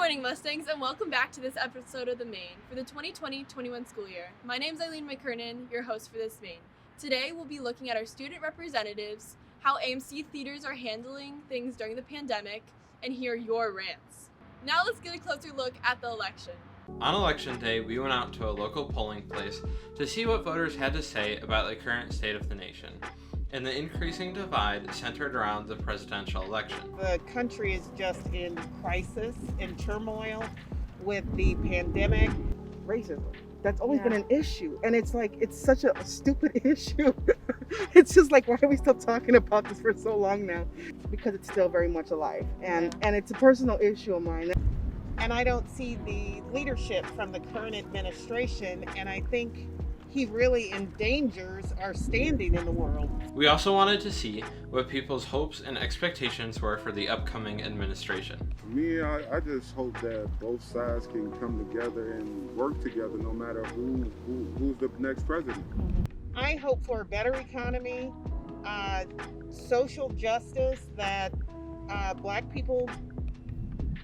morning, Mustangs, and welcome back to this episode of The Main for the 2020-21 school year. My name's Eileen McKernan, your host for this Main. Today, we'll be looking at our student representatives, how AMC Theaters are handling things during the pandemic, and hear your rants. Now let's get a closer look at the election. On election day, we went out to a local polling place to see what voters had to say about the current state of the nation and the increasing divide centered around the presidential election. The country is just in crisis, in turmoil with the pandemic. Racism. That's always been an issue. And it's like, it's such a stupid issue. It's just like, why are we still talking about this for so long now? Because it's still very much alive. And it's a personal issue of mine. And I don't see the leadership from the current administration. And I think he really endangers our standing in the world. We also wanted to see what people's hopes and expectations were for the upcoming administration. For me, I just hope that both sides can come together and work together no matter who's the next president. I hope for a better economy, social justice, that Black people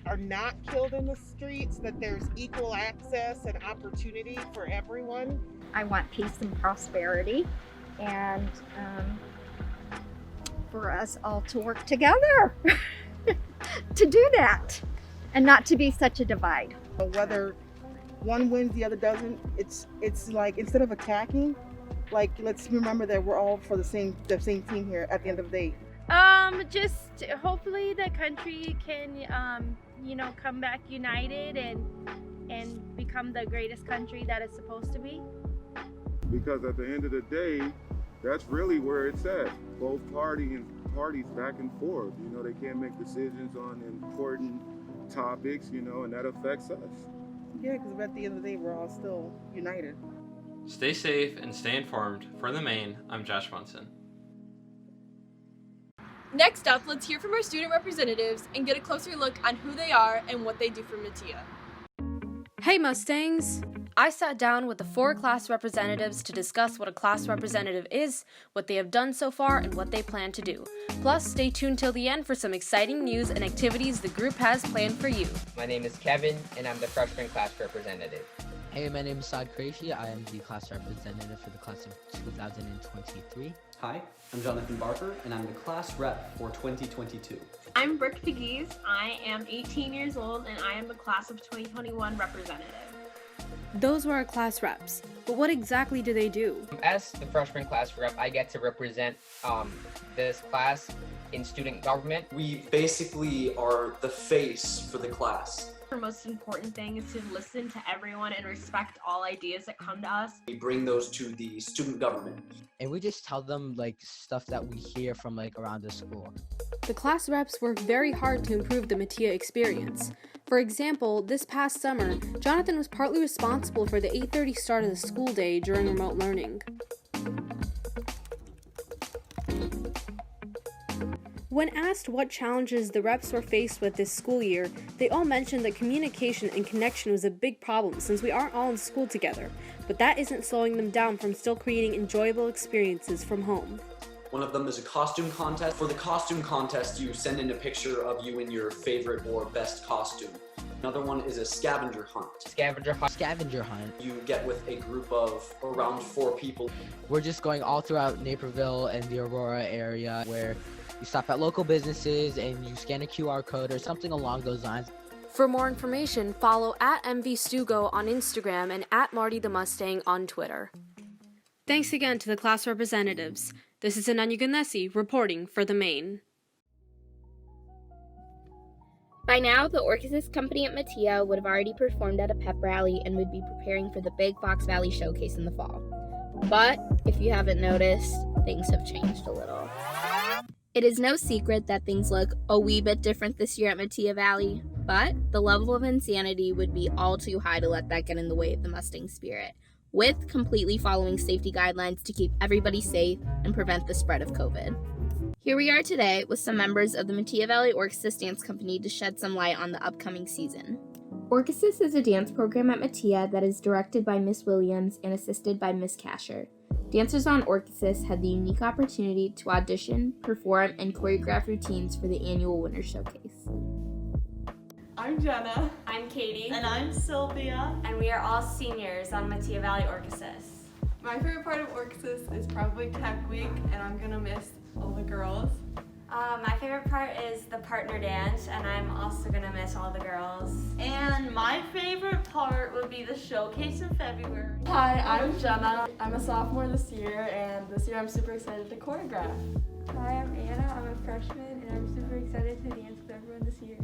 are not killed in the streets, that there's equal access and opportunity for everyone. I want peace and prosperity, and for us all to work together to do that, and not to be such a divide. Whether one wins, the other doesn't, it's like, instead of attacking, like, let's remember that we're all for the same team here at the end of the day. Just hopefully the country can, come back united and become the greatest country that it's supposed to be. Because at the end of the day, that's really where it's at. Both parties back and forth. They can't make decisions on important topics, and that affects us. Yeah, because at the end of the day, we're all still united. Stay safe and stay informed. For The Main, I'm Josh Munson. Next up, let's hear from our student representatives and get a closer look on who they are and what they do for Mattia. Hey Mustangs! I sat down with the 4 class representatives to discuss what a class representative is, what they have done so far, and what they plan to do. Plus, stay tuned till the end for some exciting news and activities the group has planned for you. My name is Kevin, and I'm the freshman class representative. Hey, my name is Saad Qureshi. I am the class representative for the class of 2023. Hi, I'm Jonathan Barker, and I'm the class rep for 2022. I'm Brooke Pegues. I am 18 years old, and I am the class of 2021 representative. Those were our class reps, but what exactly do they do? As the freshman class rep, I get to represent this class in student government. We basically are the face for the class. The most important thing is to listen to everyone and respect all ideas that come to us. We bring those to the student government. And we just tell them stuff that we hear from around the school. The class reps work very hard to improve the Mattia experience. For example, this past summer, Jonathan was partly responsible for the 8:30 start of the school day during remote learning. When asked what challenges the reps were faced with this school year, they all mentioned that communication and connection was a big problem since we aren't all in school together, but that isn't slowing them down from still creating enjoyable experiences from home. One of them is a costume contest. For the costume contest, you send in a picture of you in your favorite or best costume. Another one is a scavenger hunt. Scavenger hunt. You get with a group of around 4 people. We're just going all throughout Naperville and the Aurora area where you stop at local businesses and you scan a QR code or something along those lines. For more information, follow at MVStugo on Instagram and at Marty the Mustang on Twitter. Thanks again to the class representatives. This is Ananya Ganesi reporting for The Main. By now, the Orchesis company at Mattia would have already performed at a pep rally and would be preparing for the big Fox Valley showcase in the fall. But, if you haven't noticed, things have changed a little. It is no secret that things look a wee bit different this year at Mattia Valley, but the level of insanity would be all too high to let that get in the way of the Mustang spirit, with completely following safety guidelines to keep everybody safe and prevent the spread of COVID. Here we are today with some members of the Mattia Valley Orchesis Dance Company to shed some light on the upcoming season. Orchesis is a dance program at Mattia that is directed by Miss Williams and assisted by Miss Casher. Dancers on Orchesis had the unique opportunity to audition, perform, and choreograph routines for the annual Winter Showcase. I'm Jenna. I'm Katie. And I'm Sylvia. And we are all seniors on Mattia Valley Orchesis. My favorite part of Orchesis is probably Tech Week, and I'm gonna miss all the girls. My favorite part is the partner dance, and I'm also gonna miss all the girls. And my favorite part would be the showcase in February. Hi, I'm Jenna. I'm a sophomore this year, and this year I'm super excited to choreograph. Hi, I'm Anna. I'm a freshman, and I'm super excited to dance with everyone this year.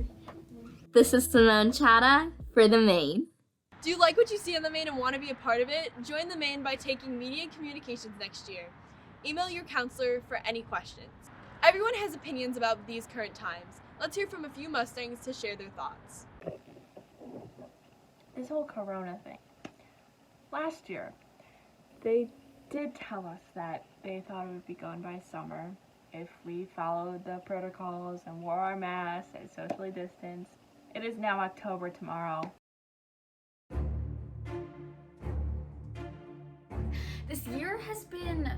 This is Simone Chata for the Maine. Do you like what you see on the Maine and want to be a part of it? Join the Maine by taking Media and Communications next year. Email your counselor for any questions. Everyone has opinions about these current times. Let's hear from a few Mustangs to share their thoughts. This whole corona thing. Last year, they did tell us that they thought it would be gone by summer if we followed the protocols and wore our masks and socially distanced. It is now October tomorrow. This year has been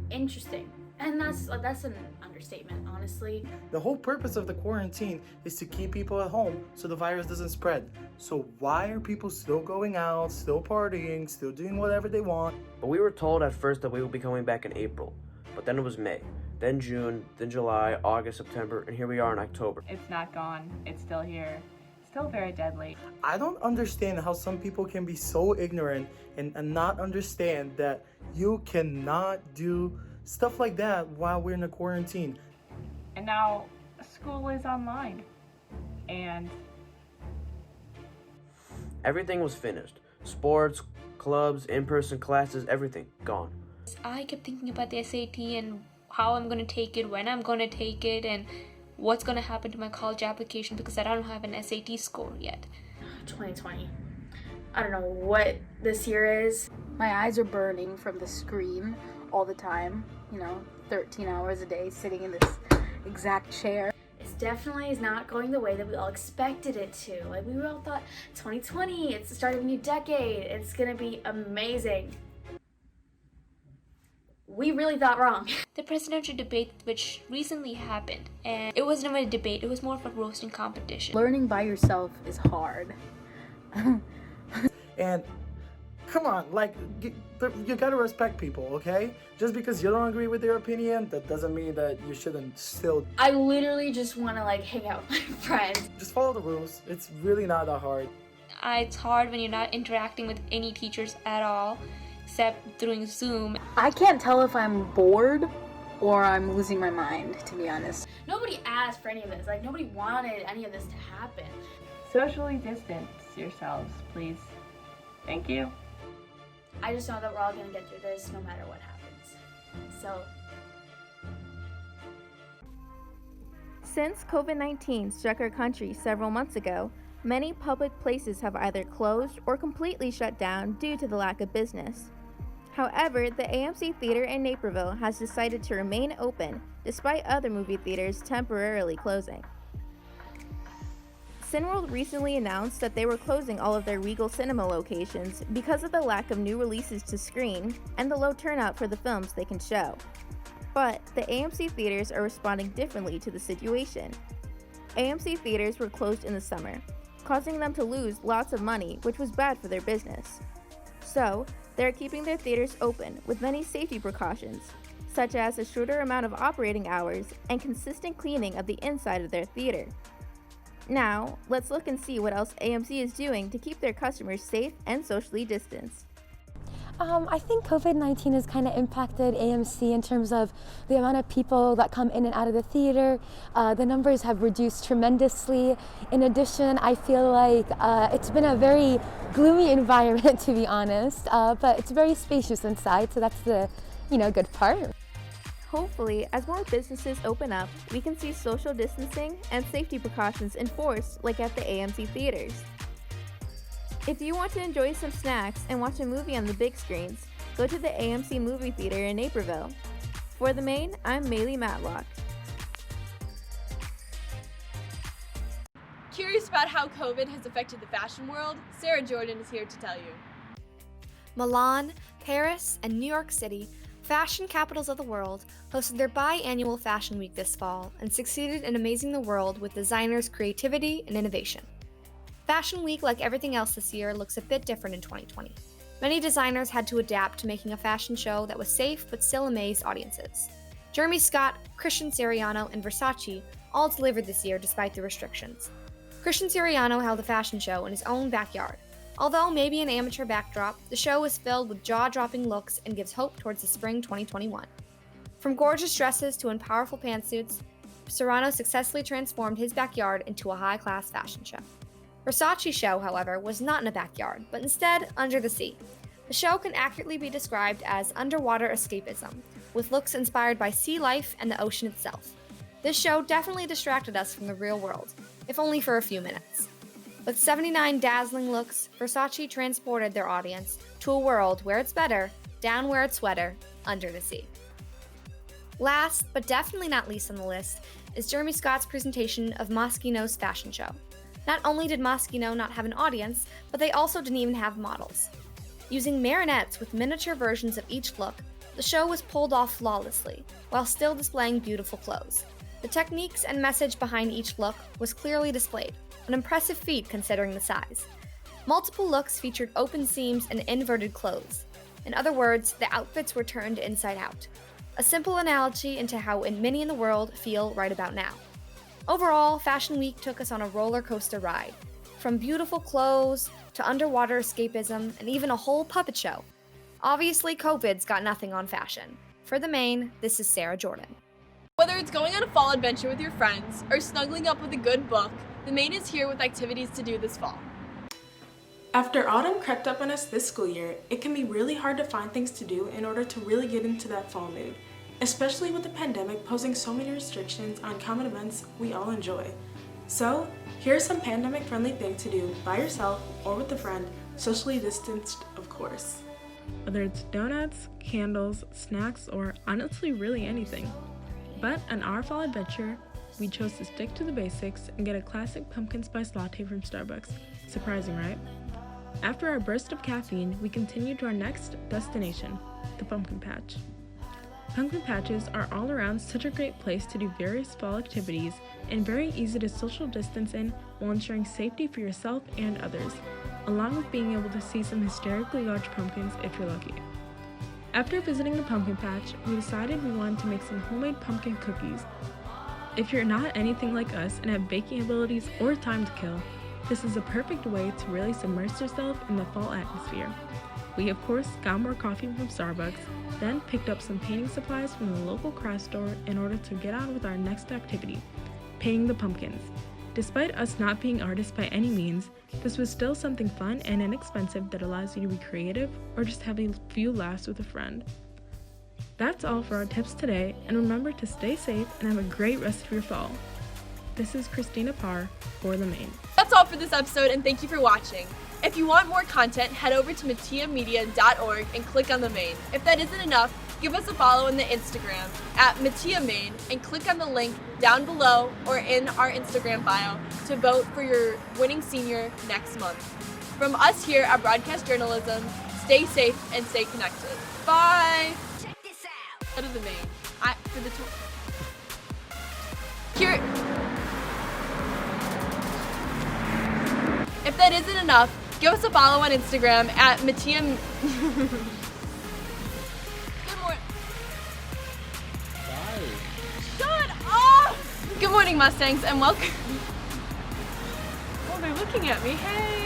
interesting. And that's an understatement, honestly. The whole purpose of the quarantine is to keep people at home so the virus doesn't spread. So why are people still going out, still partying, still doing whatever they want? But we were told at first that we would be coming back in April. But then it was May, then June, then July, August, September, and here we are in October. It's not gone. It's still here. Still very deadly. I don't understand how some people can be so ignorant and not understand that you cannot do stuff like that while we're in a quarantine. And now school is online. And everything was finished. Sports, clubs, in-person classes, everything gone. I kept thinking about the SAT and how I'm going to take it, when I'm going to take it, and what's going to happen to my college application because I don't have an SAT score yet. 2020. I don't know what this year is. My eyes are burning from the screen all the time. 13 hours a day sitting in this exact chair. It definitely is not going the way that we all expected it to. Like, we all thought 2020, it's the start of a new decade. It's gonna be amazing. We really thought wrong. The presidential debate which recently happened, and it wasn't even a debate, it was more of a roasting competition. Learning by yourself is hard. And come on, you gotta respect people, okay? Just because you don't agree with their opinion, that doesn't mean that you shouldn't still. I literally just want to hang out with my friends. Just follow the rules. It's really not that hard. It's hard when you're not interacting with any teachers at all, except through Zoom. I can't tell if I'm bored or I'm losing my mind, to be honest. Nobody asked for any of this. Nobody wanted any of this to happen. Socially distance yourselves, please. Thank you. I just know that we're all gonna get through this no matter what happens. So. Since COVID-19 struck our country several months ago, many public places have either closed or completely shut down due to the lack of business. However, the AMC Theater in Naperville has decided to remain open despite other movie theaters temporarily closing. Cineworld recently announced that they were closing all of their Regal Cinema locations because of the lack of new releases to screen and the low turnout for the films they can show. But the AMC Theaters are responding differently to the situation. AMC Theaters were closed in the summer, causing them to lose lots of money, which was bad for their business. So, they're keeping their theaters open with many safety precautions, such as a shorter amount of operating hours and consistent cleaning of the inside of their theater. Now, let's look and see what else AMC is doing to keep their customers safe and socially distanced. I think COVID-19 has kind of impacted AMC in terms of the amount of people that come in and out of the theater. The numbers have reduced tremendously. In addition, I feel like it's been a very gloomy environment, to be honest, but it's very spacious inside, so that's the, good part. Hopefully, as more businesses open up, we can see social distancing and safety precautions enforced like at the AMC Theaters. If you want to enjoy some snacks and watch a movie on the big screens, go to the AMC Movie Theater in Naperville. For the Maine, I'm Maylee Matlock. Curious about how COVID has affected the fashion world? Sarah Jordan is here to tell you. Milan, Paris, and New York City Fashion capitals of the world hosted their biannual Fashion Week this fall and succeeded in amazing the world with designers' creativity and innovation. Fashion Week, like everything else this year, looks a bit different in 2020. Many designers had to adapt to making a fashion show that was safe but still amazed audiences. Jeremy Scott, Christian Siriano, and Versace all delivered this year despite the restrictions. Christian Siriano held a fashion show in his own backyard. Although maybe an amateur backdrop, the show is filled with jaw-dropping looks and gives hope towards the spring 2021. From gorgeous dresses to powerful pantsuits, Siriano successfully transformed his backyard into a high-class fashion show. Versace's show, however, was not in a backyard, but instead under the sea. The show can accurately be described as underwater escapism, with looks inspired by sea life and the ocean itself. This show definitely distracted us from the real world, if only for a few minutes. With 79 dazzling looks, Versace transported their audience to a world where it's better, down where it's wetter, under the sea. Last, but definitely not least on the list, is Jeremy Scott's presentation of Moschino's fashion show. Not only did Moschino not have an audience, but they also didn't even have models. Using marionettes with miniature versions of each look, the show was pulled off flawlessly, while still displaying beautiful clothes. The techniques and message behind each look was clearly displayed, an impressive feat considering the size. Multiple looks featured open seams and inverted clothes. In other words, the outfits were turned inside out. A simple analogy into how many in the world feel right about now. Overall, Fashion Week took us on a roller coaster ride. From beautiful clothes to underwater escapism and even a whole puppet show. Obviously, COVID's got nothing on fashion. For The Main, this is Sarah Jordan. Whether it's going on a fall adventure with your friends or snuggling up with a good book, The Main is here with activities to do this fall. After autumn crept up on us this school year, it can be really hard to find things to do in order to really get into that fall mood, especially with the pandemic posing so many restrictions on common events we all enjoy. So, here are some pandemic-friendly things to do by yourself or with a friend, socially distanced, of course. Whether it's donuts, candles, snacks, or honestly really anything. But on our fall adventure, we chose to stick to the basics and get a classic pumpkin spice latte from Starbucks. Surprising, right? After our burst of caffeine, we continued to our next destination, the pumpkin patch. Pumpkin patches are all around such a great place to do various fall activities and very easy to social distance in while ensuring safety for yourself and others, along with being able to see some hysterically large pumpkins if you're lucky. After visiting the pumpkin patch, we decided we wanted to make some homemade pumpkin cookies. If you're not anything like us and have baking abilities or time to kill, this is a perfect way to really submerge yourself in the fall atmosphere. We of course got more coffee from Starbucks, then picked up some painting supplies from the local craft store in order to get on with our next activity, painting the pumpkins. Despite us not being artists by any means, this was still something fun and inexpensive that allows you to be creative or just have a few laughs with a friend. That's all for our tips today, and remember to stay safe and have a great rest of your fall. This is Christina Parr for The Main. That's all for this episode, and thank you for watching. If you want more content, head over to matiamedia.org and click on The Main. If that isn't enough, give us a follow on the Instagram @MatiaMane and click on the link down below or in our Instagram bio to vote for your winning senior next month. From us here at Broadcast Journalism, stay safe and stay connected. Bye! Check this out! Go to The Main. Here. If that isn't enough, give us a follow on Instagram @Matiam. Shut up! Good morning, Mustangs, and welcome. Oh, they're looking at me. Hey!